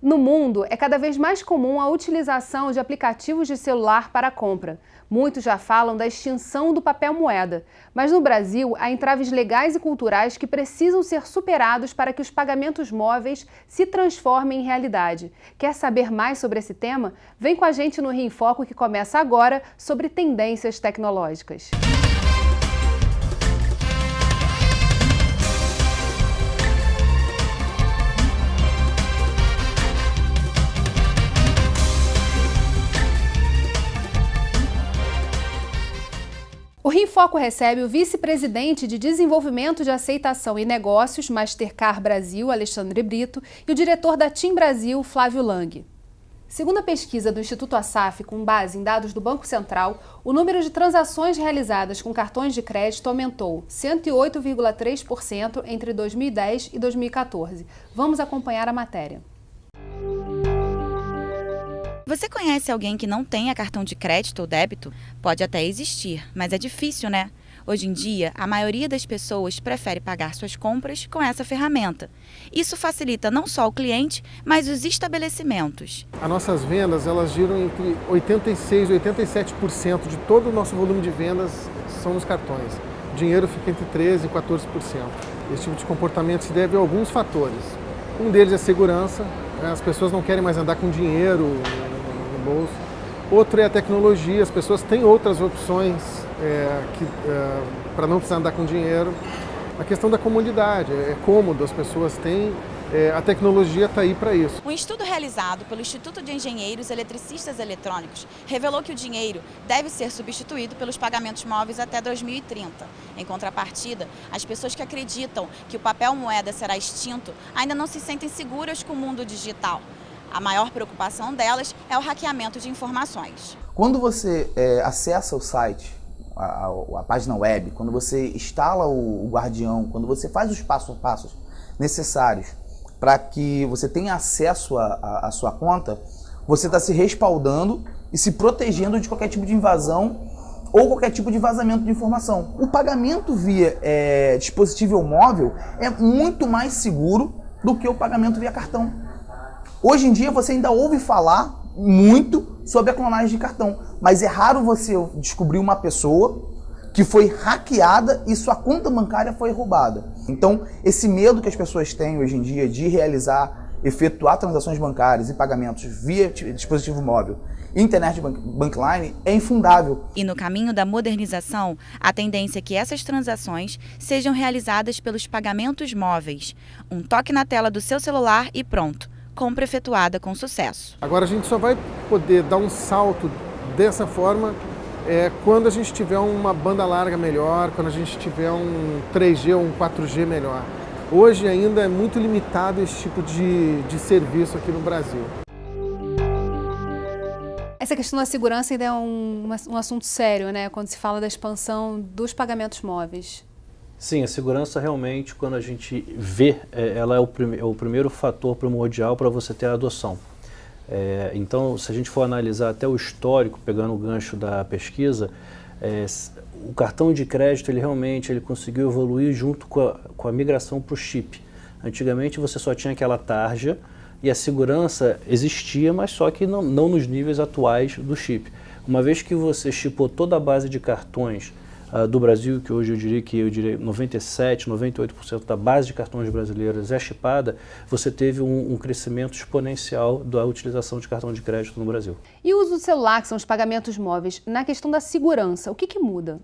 No mundo, é cada vez mais comum a utilização de aplicativos de celular para a compra. Muitos já falam da extinção do papel moeda. Mas no Brasil, há entraves legais e culturais que precisam ser superados para que os pagamentos móveis se transformem em realidade. Quer saber mais sobre esse tema? Vem com a gente no Rio em Foco, que começa agora, sobre tendências tecnológicas. O Rio em Foco recebe o vice-presidente de Desenvolvimento de Aceitação e Negócios, Mastercard Brasil, Alexandre Brito, e o diretor da TIM Brasil, Flávio Lang. Segundo a pesquisa do Instituto Asaf, com base em dados do Banco Central, o número de transações realizadas com cartões de crédito aumentou 108,3% entre 2010 e 2014. Vamos acompanhar a matéria. Você conhece alguém que não tenha cartão de crédito ou débito? Pode até existir, mas é difícil, né? Hoje em dia, a maioria das pessoas prefere pagar suas compras com essa ferramenta. Isso facilita não só o cliente, mas os estabelecimentos. As nossas vendas, elas giram entre 86% e 87% de todo o nosso volume de vendas são nos cartões. O dinheiro fica entre 13% e 14%. Esse tipo de comportamento se deve a alguns fatores. Um deles é a segurança. As pessoas não querem mais andar com dinheiro no bolso. Outro é a tecnologia. As pessoas têm outras opções para não precisar andar com dinheiro. A questão da comodidade. É cômodo, as pessoas têm. A tecnologia está aí para isso. Um estudo realizado pelo Instituto de Engenheiros Eletricistas Eletrônicos revelou que o dinheiro deve ser substituído pelos pagamentos móveis até 2030. Em contrapartida, as pessoas que acreditam que o papel moeda será extinto ainda não se sentem seguras com o mundo digital. A maior preocupação delas é o hackeamento de informações. Quando você acessa o site, a página web, quando você instala o Guardião, quando você faz os passos a passos necessários para que você tenha acesso à sua conta, você está se respaldando e se protegendo de qualquer tipo de invasão ou qualquer tipo de vazamento de informação. O pagamento via dispositivo móvel é muito mais seguro do que o pagamento via cartão. Hoje em dia você ainda ouve falar muito sobre a clonagem de cartão, mas é raro você descobrir uma pessoa que foi hackeada e sua conta bancária foi roubada. Então, esse medo que as pessoas têm hoje em dia de efetuar transações bancárias e pagamentos via dispositivo móvel e internet bankline é infundável. E no caminho da modernização, a tendência é que essas transações sejam realizadas pelos pagamentos móveis. Um toque na tela do seu celular e pronto. Compra efetuada com sucesso. Agora a gente só vai poder dar um salto dessa forma quando a gente tiver uma banda larga melhor, quando a gente tiver um 3G ou um 4G melhor. Hoje ainda é muito limitado esse tipo de serviço aqui no Brasil. Essa questão da segurança ainda é um assunto sério, né? Quando se fala da expansão dos pagamentos móveis. Sim, a segurança realmente, quando a gente vê, ela é o primeiro fator primordial para você ter a adoção. Então, se a gente for analisar até o histórico, pegando o gancho da pesquisa, o cartão de crédito ele conseguiu evoluir junto com a migração para o chip. Antigamente você só tinha aquela tarja e a segurança existia, mas só que não nos níveis atuais do chip. Uma vez que você chipou toda a base de cartões do Brasil, que hoje eu diria 97%, 98% da base de cartões brasileiros é chipada, você teve um crescimento exponencial da utilização de cartão de crédito no Brasil. E o uso do celular, que são os pagamentos móveis, na questão da segurança, o que muda?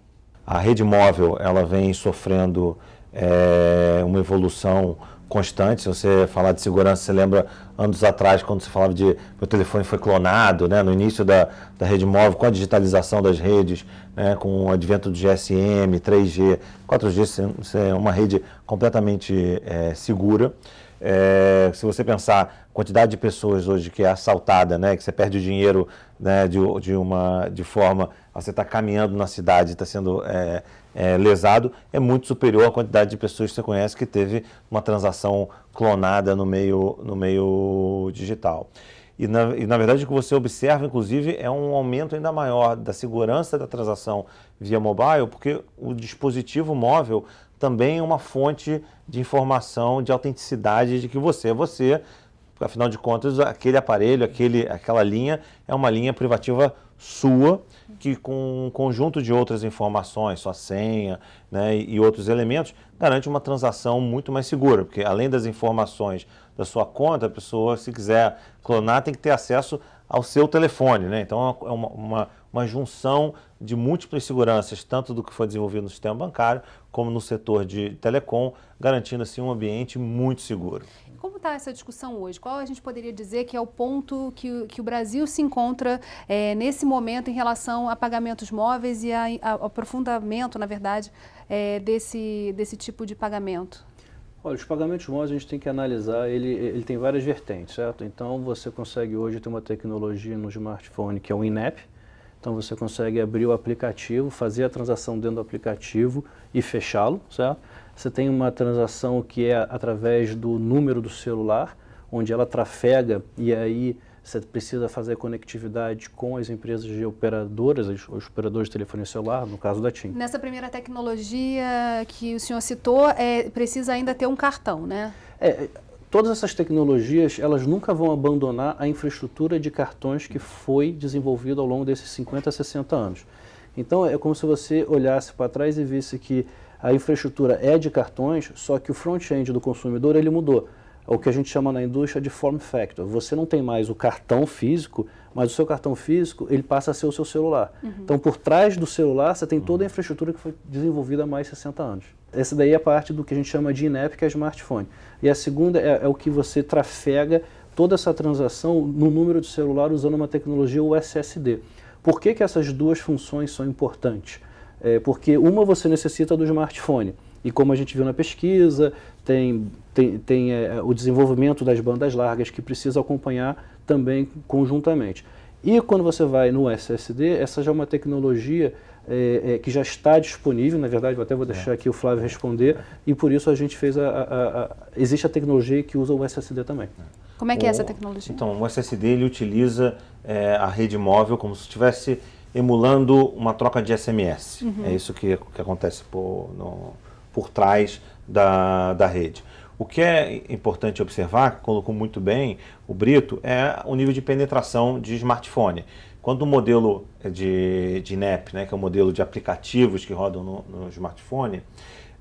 A rede móvel ela vem sofrendo uma evolução constante. Se você falar de segurança, você lembra anos atrás, quando você falava de meu telefone foi clonado, né, no início da rede móvel, com a digitalização das redes, né, com o advento do GSM, 3G, 4G, isso é uma rede completamente segura. Se você pensar a quantidade de pessoas hoje que é assaltada, né, que você perde o dinheiro, né, de forma a você estar caminhando na cidade e está sendo lesado, é muito superior à quantidade de pessoas que você conhece que teve uma transação clonada no meio digital. E na verdade o que você observa, inclusive, é um aumento ainda maior da segurança da transação via mobile, porque o dispositivo móvel também é uma fonte de informação, de autenticidade de que você é você, porque afinal de contas aquele aparelho, aquela linha é uma linha privativa sua, que com um conjunto de outras informações, sua senha, né, e outros elementos, garante uma transação muito mais segura, porque além das informações da sua conta, a pessoa, se quiser clonar, tem que ter acesso ao seu telefone, né? Então é uma junção de múltiplas seguranças, tanto do que foi desenvolvido no sistema bancário, como no setor de telecom, garantindo assim um ambiente muito seguro. Como está essa discussão hoje? Qual a gente poderia dizer que é o ponto que o Brasil se encontra nesse momento em relação a pagamentos móveis e ao aprofundamento, na verdade, desse tipo de pagamento? Olha, os pagamentos móveis a gente tem que analisar, ele tem várias vertentes, certo? Então você consegue hoje ter uma tecnologia no smartphone que é o in-app, então você consegue abrir o aplicativo, fazer a transação dentro do aplicativo e fechá-lo, certo? Você tem uma transação que é através do número do celular, onde ela trafega e aí você precisa fazer conectividade com as empresas de operadoras, os operadores de telefonia celular, no caso da TIM. Nessa primeira tecnologia que o senhor citou, precisa ainda ter um cartão, né? Todas essas tecnologias, elas nunca vão abandonar a infraestrutura de cartões que foi desenvolvida ao longo desses 50 a 60 anos. Então, é como se você olhasse para trás e visse que a infraestrutura é de cartões, só que o front-end do consumidor ele mudou. O que a gente chama na indústria de form factor. Você não tem mais o cartão físico, mas o seu cartão físico ele passa a ser o seu celular. Então, por trás do celular, você tem toda a infraestrutura que foi desenvolvida há mais de 60 anos. Essa daí é a parte do que a gente chama de in-app, que é smartphone. E a segunda é o que você trafega toda essa transação no número de celular usando uma tecnologia USSD. Por que essas duas funções são importantes? Porque uma você necessita do smartphone. E como a gente viu na pesquisa, tem o desenvolvimento das bandas largas que precisa acompanhar também conjuntamente. E quando você vai no SSD, essa já é uma tecnologia que já está disponível, na verdade, até vou deixar aqui o Flávio responder, e por isso a gente fez existe a tecnologia que usa o SSD também. Como é que é essa tecnologia? Então, o SSD ele utiliza a rede móvel como se estivesse emulando uma troca de SMS. É isso que acontece por trás da rede. O que é importante observar, colocou muito bem o Brito, é o nível de penetração de smartphone. Quando o modelo de in-app, né, que é o modelo de aplicativos que rodam no smartphone,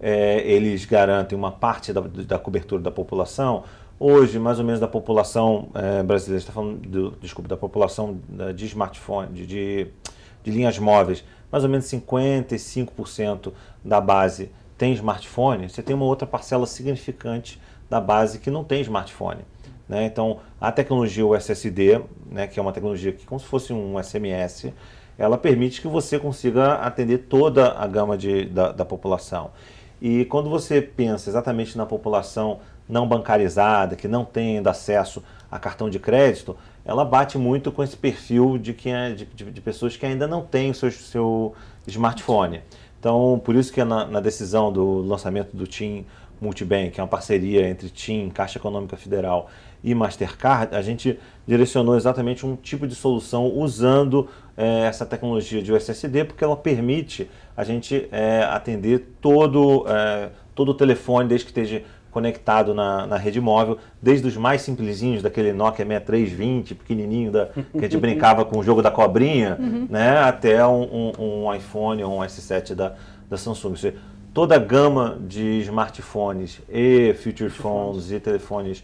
eles garantem uma parte da cobertura da população. Hoje, mais ou menos da população brasileira, está falando, da população de smartphone, de linhas móveis, mais ou menos 55% da base tem smartphone. Você tem uma outra parcela significante da base que não tem smartphone, né? Então, a tecnologia USSD, né, que é uma tecnologia que, como se fosse um SMS, ela permite que você consiga atender toda a gama da população. E quando você pensa exatamente na população não bancarizada, que não tem ainda acesso a cartão de crédito, ela bate muito com esse perfil de pessoas que ainda não têm o seu smartphone. Então, por isso que na decisão do lançamento do TIM Multibank, que é uma parceria entre TIM, Caixa Econômica Federal e Mastercard, a gente direcionou exatamente um tipo de solução usando essa tecnologia de USSD, porque ela permite a gente atender todo o telefone, desde que esteja conectado na rede móvel, desde os mais simplesinhos, daquele Nokia 6320, pequenininho, que a gente brincava com o jogo da cobrinha, né, até um iPhone ou um S7 da Samsung. Ou seja, toda a gama de smartphones e feature phones e telefones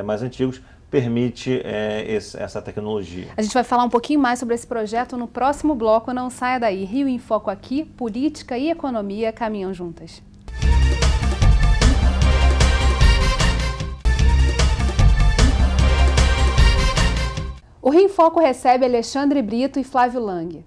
mais antigos permite essa tecnologia. A gente vai falar um pouquinho mais sobre esse projeto no próximo bloco. Não saia daí. Rio em Foco aqui, política e economia caminham juntas. O Rio em Foco recebe Alexandre Brito e Flávio Lang.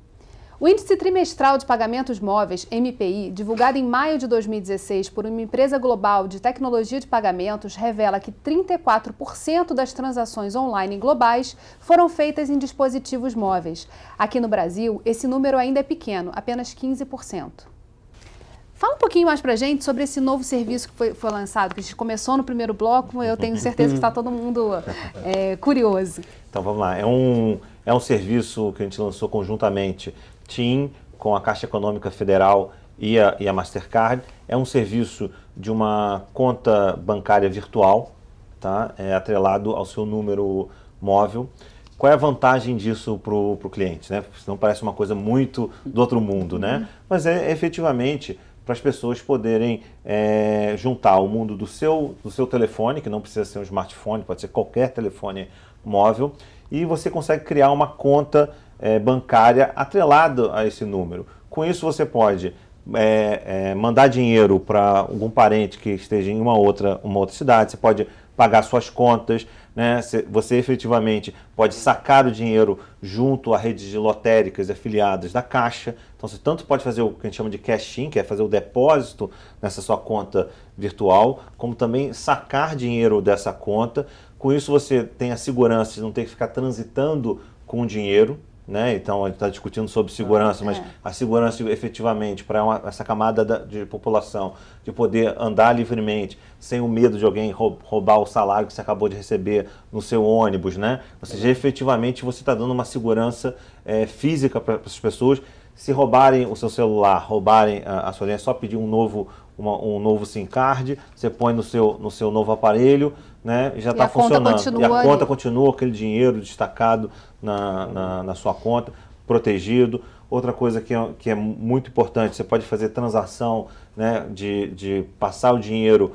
O Índice Trimestral de Pagamentos Móveis, MPI, divulgado em maio de 2016 por uma empresa global de tecnologia de pagamentos, revela que 34% das transações online globais foram feitas em dispositivos móveis. Aqui no Brasil, esse número ainda é pequeno, apenas 15%. Fala um pouquinho mais pra gente sobre esse novo serviço que foi lançado, que a gente começou no primeiro bloco, eu tenho certeza que está todo mundo curioso. Então vamos lá, é um serviço que a gente lançou conjuntamente, TIM, com a Caixa Econômica Federal e a Mastercard. É um serviço de uma conta bancária virtual, tá? Atrelado ao seu número móvel. Qual é a vantagem disso para o cliente, né? Senão parece uma coisa muito do outro mundo, né? Mas é efetivamente para as pessoas poderem juntar o mundo do seu telefone, que não precisa ser um smartphone, pode ser qualquer telefone móvel, e você consegue criar uma conta bancária atrelada a esse número. Com isso você pode mandar dinheiro para algum parente que esteja em uma outra cidade, você pode pagar suas contas, né? Você efetivamente pode sacar o dinheiro junto a redes de lotéricas afiliadas da Caixa. Então você tanto pode fazer o que a gente chama de cash-in, que é fazer o depósito nessa sua conta virtual, como também sacar dinheiro dessa conta. Com isso você tem a segurança de não ter que ficar transitando com o dinheiro, né? Então a gente está discutindo sobre segurança, mas a segurança efetivamente para essa camada de população de poder andar livremente, sem o medo de alguém roubar o salário que você acabou de receber no seu ônibus, né? Ou seja, efetivamente você está dando uma segurança física para as pessoas. Se roubarem o seu celular, roubarem a sua linha, é só pedir um novo SIM card, você põe no seu novo aparelho, né, e já está funcionando. E a conta continua, aquele dinheiro destacado na sua conta, protegido. Outra coisa que é muito importante, você pode fazer transação, né, de passar o dinheiro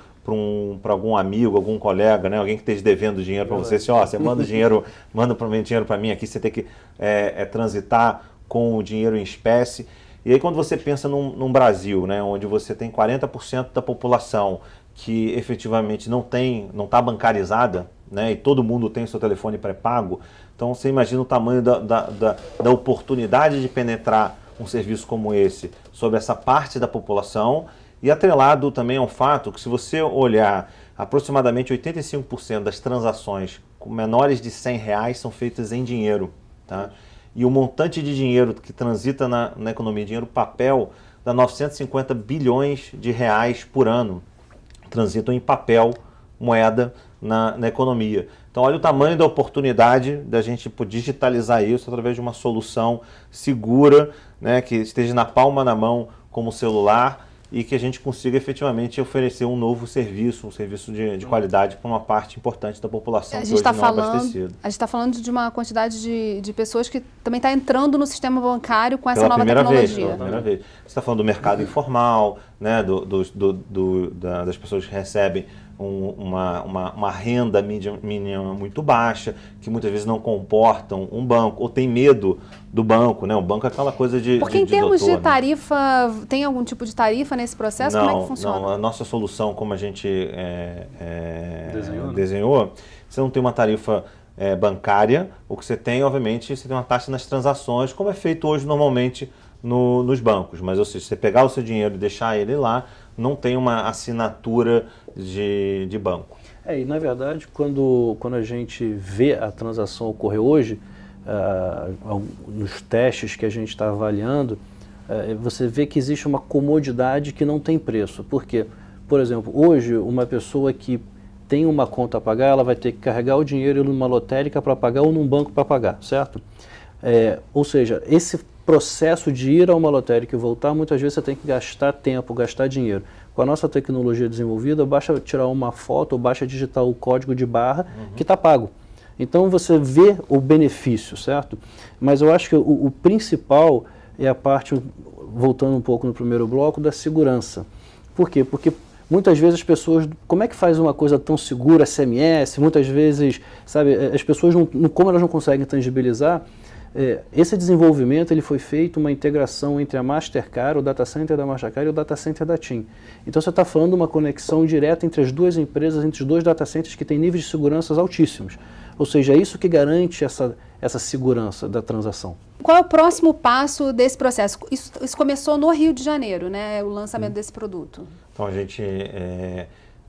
para algum amigo, algum colega, né, alguém que esteja devendo dinheiro para você. Assim, você manda dinheiro para mim aqui, você tem que transitar com o dinheiro em espécie. E aí quando você pensa num Brasil, né, onde você tem 40% da população que efetivamente não está bancarizada, né, e todo mundo tem o seu telefone pré-pago, então você imagina o tamanho da oportunidade de penetrar um serviço como esse sobre essa parte da população, e atrelado também ao fato que, se você olhar, aproximadamente 85% das transações com menores de R$100 são feitas em dinheiro, tá? E o montante de dinheiro que transita na economia, dinheiro papel, dá 950 bilhões de reais por ano, transitam em papel, moeda na economia. Então olha o tamanho da oportunidade da gente digitalizar isso através de uma solução segura, né, que esteja na palma da mão como o celular, e que a gente consiga efetivamente oferecer um novo serviço, um serviço de qualidade para uma parte importante da população que hoje não é abastecida. A gente está falando de uma quantidade de pessoas que também está entrando no sistema bancário com essa Pela nova tecnologia. Pela primeira vez. Você está falando do mercado informal, né, das pessoas que recebem uma renda mínima muito baixa, que muitas vezes não comportam um banco, ou tem medo do banco, né? O banco é aquela coisa de Porque em termos doutor, de tarifa, né? Tem algum tipo de tarifa nesse processo? Como é que funciona? Não, a nossa solução, como a gente desenhou, você não tem uma tarifa bancária. O que você tem, obviamente, você tem uma taxa nas transações, como é feito hoje normalmente nos bancos. Mas, ou seja, você pegar o seu dinheiro e deixar ele lá, não tem uma assinatura de banco. E na verdade, quando a gente vê a transação ocorrer hoje, nos testes que a gente está avaliando, você vê que existe uma comodidade que não tem preço. Por quê? Por exemplo, hoje uma pessoa que tem uma conta a pagar, ela vai ter que carregar o dinheiro numa lotérica para pagar ou num banco para pagar, certo? Ou seja, esse processo de ir a uma lotérica e voltar, muitas vezes você tem que gastar tempo, gastar dinheiro. Com a nossa tecnologia desenvolvida, basta tirar uma foto ou basta digitar o código de barra que está pago. Então você vê o benefício, certo? Mas eu acho que o principal é a parte, voltando um pouco no primeiro bloco, da segurança. Por quê? Porque muitas vezes as pessoas, como é que faz uma coisa tão segura, SMS, muitas vezes, sabe, as pessoas, como elas não conseguem tangibilizar, esse desenvolvimento ele foi feito uma integração entre a Mastercard, o data center da Mastercard e o data center da TIM. Então você está falando de uma conexão direta entre as duas empresas, entre os dois data centers que têm níveis de segurança altíssimos. Ou seja, é isso que garante essa segurança da transação. Qual é o próximo passo desse processo? Isso começou no Rio de Janeiro, né, o lançamento desse produto. Então a gente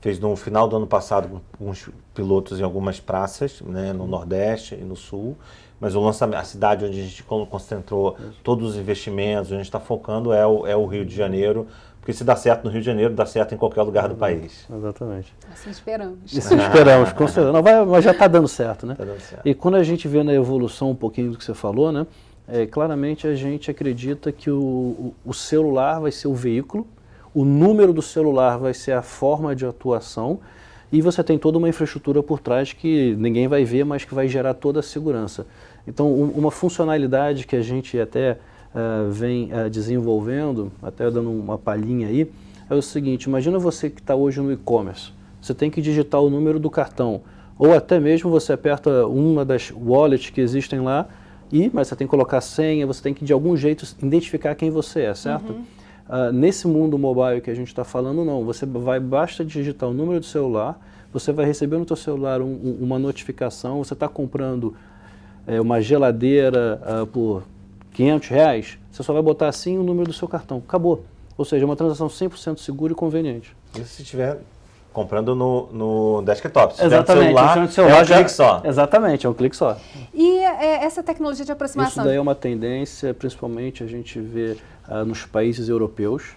fez no final do ano passado uns pilotos em algumas praças, né, no Nordeste e no Sul. Mas o lançamento, a cidade onde a gente concentrou todos os investimentos, onde a gente está focando é o Rio de Janeiro, porque se dá certo no Rio de Janeiro, dá certo em qualquer lugar do país. Exatamente. Assim esperamos. Isso esperamos, com certeza. Não, mas já está dando certo, né? Tá dando certo. E quando a gente vê na evolução um pouquinho do que você falou, né? Claramente a gente acredita que o celular vai ser o veículo, o número do celular vai ser a forma de atuação, E você tem toda uma infraestrutura por trás que ninguém vai ver, mas que vai gerar toda a segurança. Então, uma funcionalidade que a gente até vem desenvolvendo, até dando uma palhinha aí, é o seguinte: imagina você que está hoje no e-commerce, você tem que digitar o número do cartão, ou até mesmo você aperta uma das wallets que existem lá, mas você tem que colocar a senha, você tem que de algum jeito identificar quem você é, certo? Nesse mundo mobile que a gente está falando, não, basta digitar o número do celular, você vai receber no seu celular uma notificação, você está comprando uma geladeira por R$500, você só vai botar assim o número do seu cartão, acabou. Ou seja, é uma transação 100% segura e conveniente. Isso se estiver comprando no desktop. Se Exatamente, tiver no celular, é um clique só. Exatamente, é um clique só. E essa tecnologia de aproximação? Isso daí é uma tendência, principalmente a gente vê nos países europeus.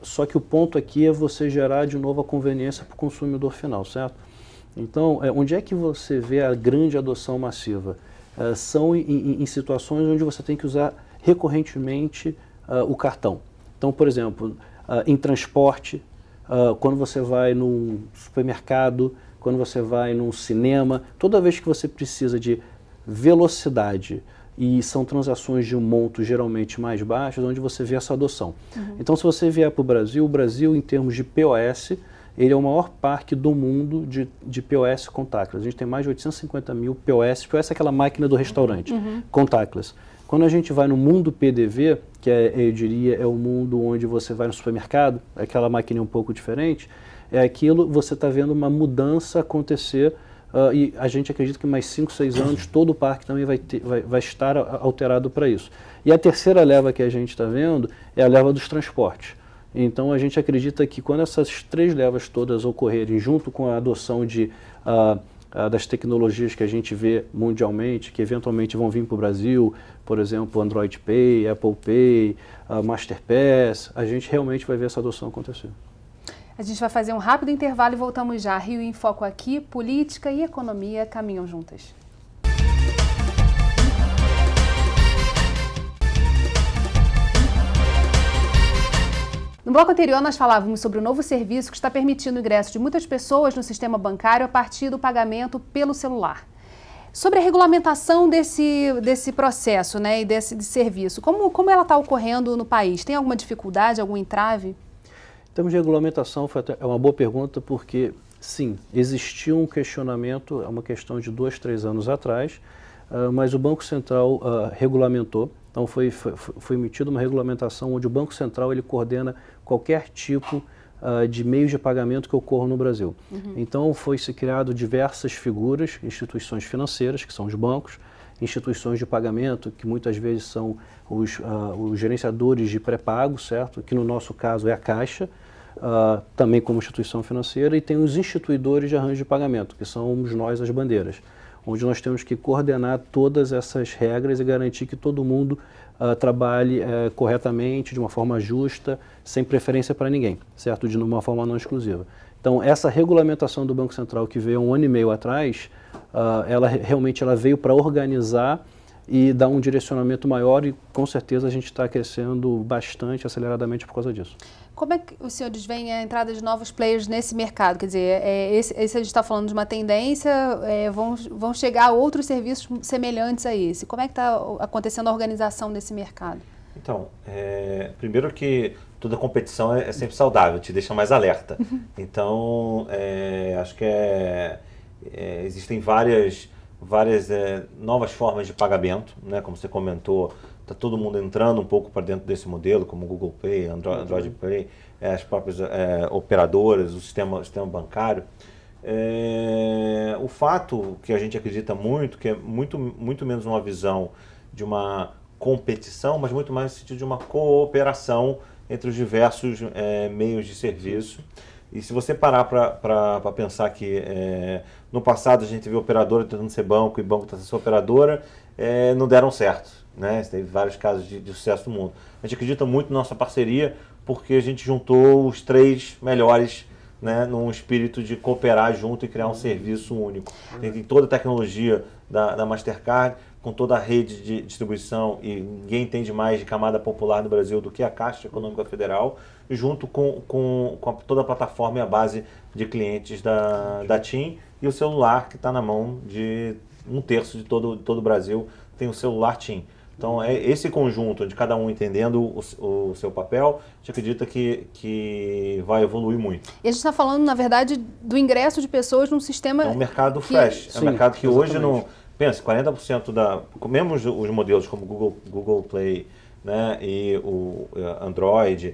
Só que o ponto aqui é você gerar de novo a conveniência para o consumidor final, certo? Então, onde é que você vê a grande adoção massiva? São em situações onde você tem que usar recorrentemente o cartão. Então, por exemplo, em transporte, quando você vai num supermercado, quando você vai num cinema, toda vez que você precisa de velocidade e são transações de um monto geralmente mais baixo, onde você vê essa adoção. Então, se você vier para o Brasil, em termos de POS, ele é o maior parque do mundo de POS contactless. A gente tem mais de 850 mil POS. POS é aquela máquina do restaurante, contactless. Quando a gente vai no mundo PDV, que eu diria é o mundo onde você vai no supermercado, aquela máquina um pouco diferente, você está vendo uma mudança acontecer e a gente acredita que mais 5, 6 anos todo o parque também vai estar alterado para isso. E a terceira leva que a gente está vendo é a leva dos transportes. Então a gente acredita que quando essas 3 levas todas ocorrerem, junto com a adoção das tecnologias que a gente vê mundialmente, que eventualmente vão vir para o Brasil, por exemplo, Android Pay, Apple Pay, Masterpass, a gente realmente vai ver essa adoção acontecer. A gente vai fazer um rápido intervalo e voltamos já. Rio em Foco aqui, política e economia caminham juntas. No bloco anterior, nós falávamos sobre o novo serviço que está permitindo o ingresso de muitas pessoas no sistema bancário a partir do pagamento pelo celular. Sobre a regulamentação desse processo, né, e desse serviço, como ela está ocorrendo no país? Tem alguma dificuldade, algum entrave? Em termos de regulamentação, é uma boa pergunta, porque, sim, existiu um questionamento, é uma questão de 2, 3 anos atrás, mas o Banco Central regulamentou. Então foi emitida uma regulamentação onde o Banco Central ele coordena qualquer tipo de meios de pagamento que ocorram no Brasil. Então foi-se criado diversas figuras, instituições financeiras, que são os bancos, instituições de pagamento, que muitas vezes são os gerenciadores de pré-pago, certo? Que no nosso caso é a Caixa, também como instituição financeira, e tem os instituidores de arranjo de pagamento, que somos nós as bandeiras, onde nós temos que coordenar todas essas regras e garantir que todo mundo trabalhe corretamente, de uma forma justa, sem preferência para ninguém, certo? De uma forma não exclusiva. Então, essa regulamentação do Banco Central que veio há 1 ano e meio atrás, ela realmente veio para organizar e dar um direcionamento maior e, com certeza, a gente está crescendo bastante, aceleradamente por causa disso. Como é que os senhores veem a entrada de novos players nesse mercado? Quer dizer, esse a gente está falando de uma tendência, vão chegar outros serviços semelhantes a esse. Como é que está acontecendo a organização desse mercado? Então, primeiro que toda competição é sempre saudável, te deixa mais alerta. Então, acho que existem várias novas formas de pagamento, né? Como você comentou, está todo mundo entrando um pouco para dentro desse modelo, como o Google Pay, Android Pay, as próprias operadoras, o sistema bancário. O fato que a gente acredita muito, que é muito menos uma visão de uma competição, mas muito mais no sentido de uma cooperação entre os diversos meios de serviço. E se você parar para pensar que no passado a gente viu operadora tentando ser banco e banco tentando ser operadora, não deram certo, né? Teve vários casos de sucesso no mundo. A gente acredita muito na nossa parceria porque a gente juntou os 3 melhores, né, num espírito de cooperar junto e criar um serviço único. A gente tem toda a tecnologia da Mastercard, com toda a rede de distribuição, e ninguém entende mais de camada popular no Brasil do que a Caixa Econômica Federal, junto com toda a plataforma e a base de clientes da TIM, e o celular que está na mão de 1/3 de todo o Brasil tem o celular TIM. Então, é esse conjunto de cada um entendendo o seu papel, a gente acredita que vai evoluir muito. E a gente está falando, na verdade, do ingresso de pessoas num sistema... É um mercado fresh, é um mercado que exatamente. hoje não... Pensa, 40% mesmo os modelos como Google Play, né, e o Android,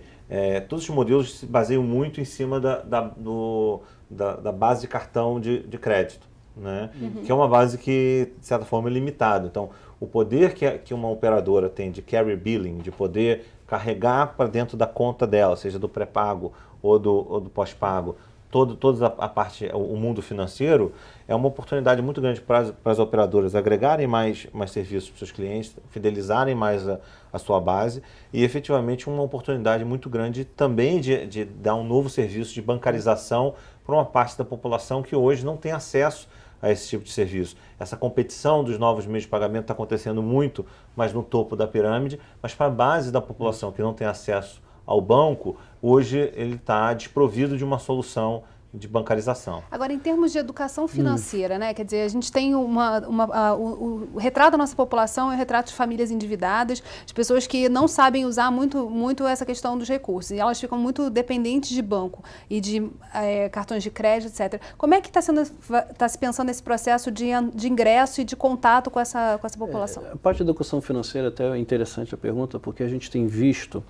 todos os modelos se baseiam muito em cima da base de cartão de crédito, né, que é uma base que, de certa forma, é limitada. Então, o poder que uma operadora tem de carry billing, de poder carregar para dentro da conta dela, seja do pré-pago ou do pós-pago, toda a parte, o mundo financeiro, é uma oportunidade muito grande para as operadoras agregarem mais serviços para os seus clientes, fidelizarem mais a sua base, e efetivamente uma oportunidade muito grande também de dar um novo serviço de bancarização para uma parte da população que hoje não tem acesso a esse tipo de serviço. Essa competição dos novos meios de pagamento está acontecendo muito, mas no topo da pirâmide, mas para a base da população que não tem acesso ao banco, hoje ele está desprovido de uma solução de bancarização. Agora, em termos de educação financeira, né? Quer dizer, a gente tem o retrato da nossa população é o retrato de famílias endividadas, de pessoas que não sabem usar muito essa questão dos recursos, e elas ficam muito dependentes de banco e de cartões de crédito, etc. Como é que está se pensando nesse processo de ingresso e de contato com essa população? A parte da educação financeira até é interessante a pergunta, porque a gente tem visto,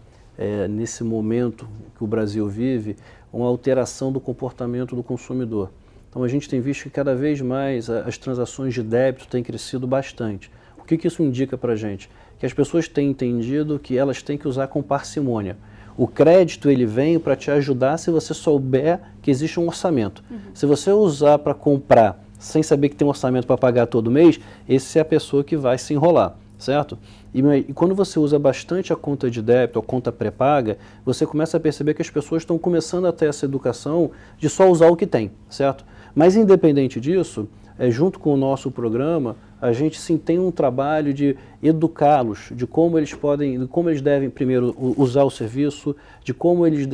nesse momento que o Brasil vive, uma alteração do comportamento do consumidor. Então a gente tem visto que cada vez mais as transações de débito têm crescido bastante. O que isso indica para a gente? Que as pessoas têm entendido que elas têm que usar com parcimônia. O crédito ele vem para te ajudar se você souber que existe um orçamento. Se você usar para comprar sem saber que tem um orçamento para pagar todo mês, essa é a pessoa que vai se enrolar, certo? E quando você usa bastante a conta de débito, a conta pré-paga, você começa a perceber que as pessoas estão começando a ter essa educação de só usar o que tem, certo? Mas independente disso, junto com o nosso programa, a gente sim tem um trabalho de educá-los, de como eles devem primeiro usar o serviço, de como eles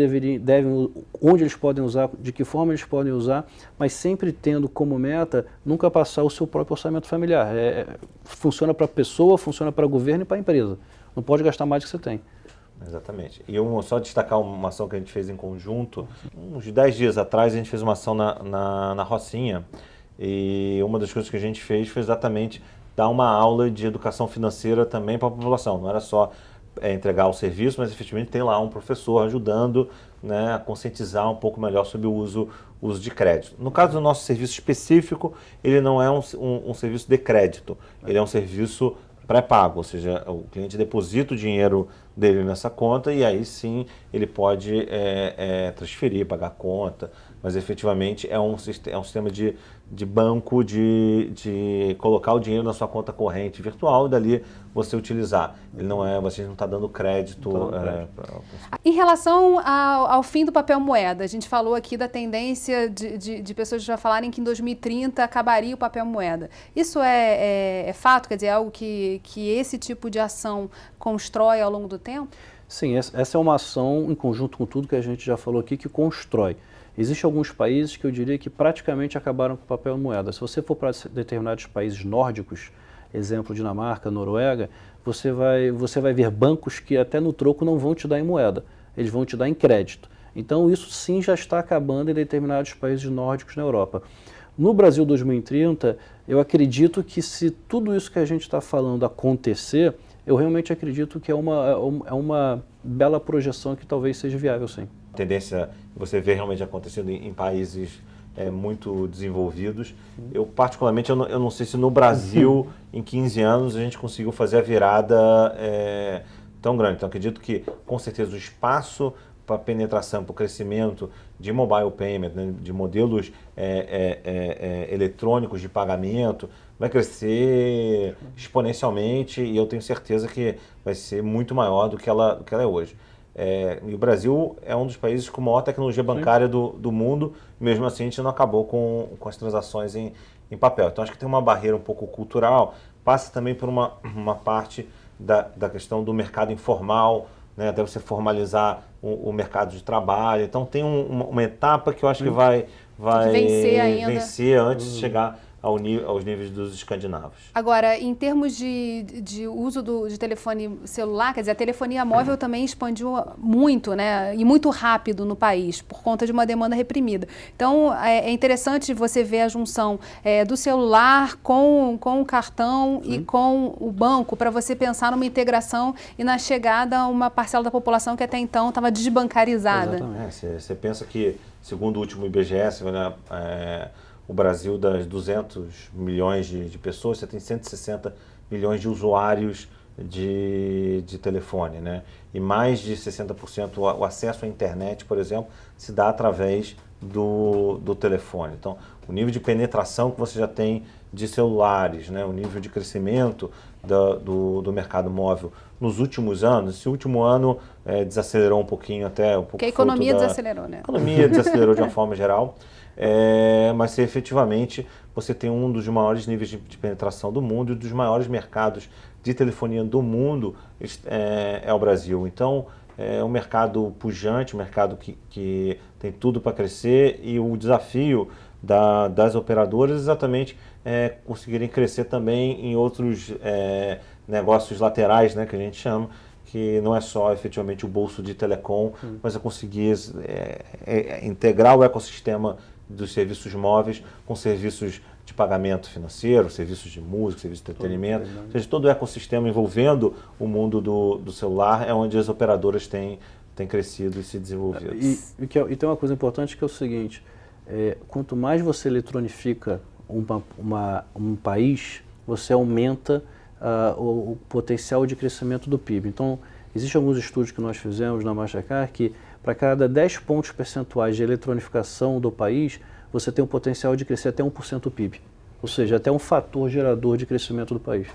onde eles podem usar, de que forma eles podem usar, mas sempre tendo como meta nunca passar o seu próprio orçamento familiar. Funciona para a pessoa, funciona para o governo e para a empresa. Não pode gastar mais do que você tem. Exatamente. E só destacar uma ação que a gente fez em conjunto. Uns 10 dias atrás a gente fez uma ação na Rocinha, e uma das coisas que a gente fez foi exatamente dar uma aula de educação financeira também para a população. Não era só entregar o serviço, mas efetivamente tem lá um professor ajudando, né, a conscientizar um pouco melhor sobre o uso de crédito. No caso do nosso serviço específico, ele não é um serviço de crédito, ele é um serviço pré-pago, ou seja, o cliente deposita o dinheiro dele nessa conta e aí sim ele pode transferir, pagar a conta, mas efetivamente é um sistema de banco, de colocar o dinheiro na sua conta corrente virtual e dali você utilizar. Ele não você não está dando crédito. Em relação ao fim do papel moeda, a gente falou aqui da tendência de pessoas já falarem que em 2030 acabaria o papel moeda. Isso é fato? Quer dizer, é algo que esse tipo de ação constrói ao longo do tempo? Sim, essa é uma ação em conjunto com tudo que a gente já falou aqui que constrói. Existem alguns países que eu diria que praticamente acabaram com o papel moeda. Se você for para determinados países nórdicos, exemplo Dinamarca, Noruega, você vai ver bancos que até no troco não vão te dar em moeda, eles vão te dar em crédito. Então isso sim já está acabando em determinados países nórdicos na Europa. No Brasil 2030, eu acredito que se tudo isso que a gente está falando acontecer, eu realmente acredito que é uma bela projeção que talvez seja viável, sim. A tendência que você vê realmente acontecendo em países muito desenvolvidos. Eu particularmente, eu não sei se no Brasil, em 15 anos, a gente conseguiu fazer a virada tão grande. Então, acredito que, com certeza, o espaço para penetração, para o crescimento de mobile payment, né, de modelos eletrônicos de pagamento, vai crescer exponencialmente e eu tenho certeza que vai ser muito maior do que ela é hoje. E o Brasil é um dos países com maior tecnologia bancária do mundo, mesmo assim a gente não acabou com as transações em papel. Então acho que tem uma barreira um pouco cultural passa também por uma parte da questão do mercado informal, né, até você formalizar o mercado de trabalho. Então tem uma etapa que eu acho que vai vencer antes de chegar aos níveis dos escandinavos. Agora, em termos de uso de telefone celular, quer dizer, a telefonia móvel também expandiu muito, né, e muito rápido no país, por conta de uma demanda reprimida. Então, é interessante você ver a junção do celular com o cartão e com o banco, para você pensar numa integração e na chegada a uma parcela da população que até então estava desbancarizada. Exatamente. Você pensa que, segundo o último IBGE, o Brasil, das 200 milhões de pessoas, você tem 160 milhões de usuários de telefone, né? E mais de 60% o acesso à internet, por exemplo, se dá através do telefone. Então, o nível de penetração que você já tem de celulares, né? O nível de crescimento do mercado móvel nos últimos anos. Esse último ano desacelerou um pouquinho, até um pouco. Porque a economia desacelerou, né? A economia desacelerou de uma forma geral. Mas se efetivamente você tem um dos maiores níveis de penetração do mundo e dos maiores mercados de telefonia do mundo é o Brasil. Então é um mercado pujante, um mercado que tem tudo para crescer, e o desafio das operadoras exatamente é conseguirem crescer também em outros negócios laterais, né, que a gente chama, que não é só efetivamente o bolso de telecom, mas é conseguir integrar o ecossistema dos serviços móveis com serviços de pagamento financeiro, serviços de música, serviços de entretenimento, ou seja, todo o ecossistema envolvendo o mundo do celular é onde as operadoras têm crescido e se desenvolvido. E tem uma coisa importante que é o seguinte, quanto mais você eletronifica um país, você aumenta o potencial de crescimento do PIB. Então, existem alguns estudos que nós fizemos na Mastercard que para cada 10 pontos percentuais de eletronificação do país, você tem o potencial de crescer até 1% do PIB. Ou seja, até um fator gerador de crescimento do país.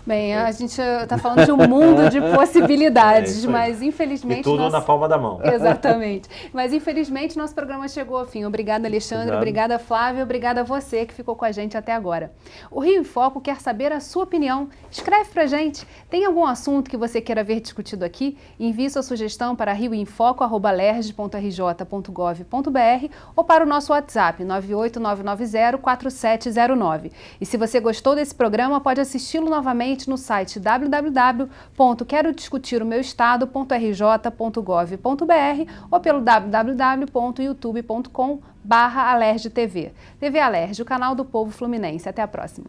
Bem, a gente está falando de um mundo de possibilidades, mas infelizmente... E tudo na palma da mão. Exatamente. Mas infelizmente nosso programa chegou ao fim. Obrigada, Alexandre. Obrigada, Flávio. Obrigada a você que ficou com a gente até agora. O Rio em Foco quer saber a sua opinião. Escreve pra gente. Tem algum assunto que você queira ver discutido aqui? Envie sua sugestão para rioinfoco@lerj.rj.gov.br ou para o nosso WhatsApp 989904709. E se você gostou desse programa, pode assisti-lo novamente no site www.querodiscutiromeuestado.rj.gov.br ou pelo www.youtube.com/alerjtv. TV Alerj, o canal do povo fluminense. Até a próxima.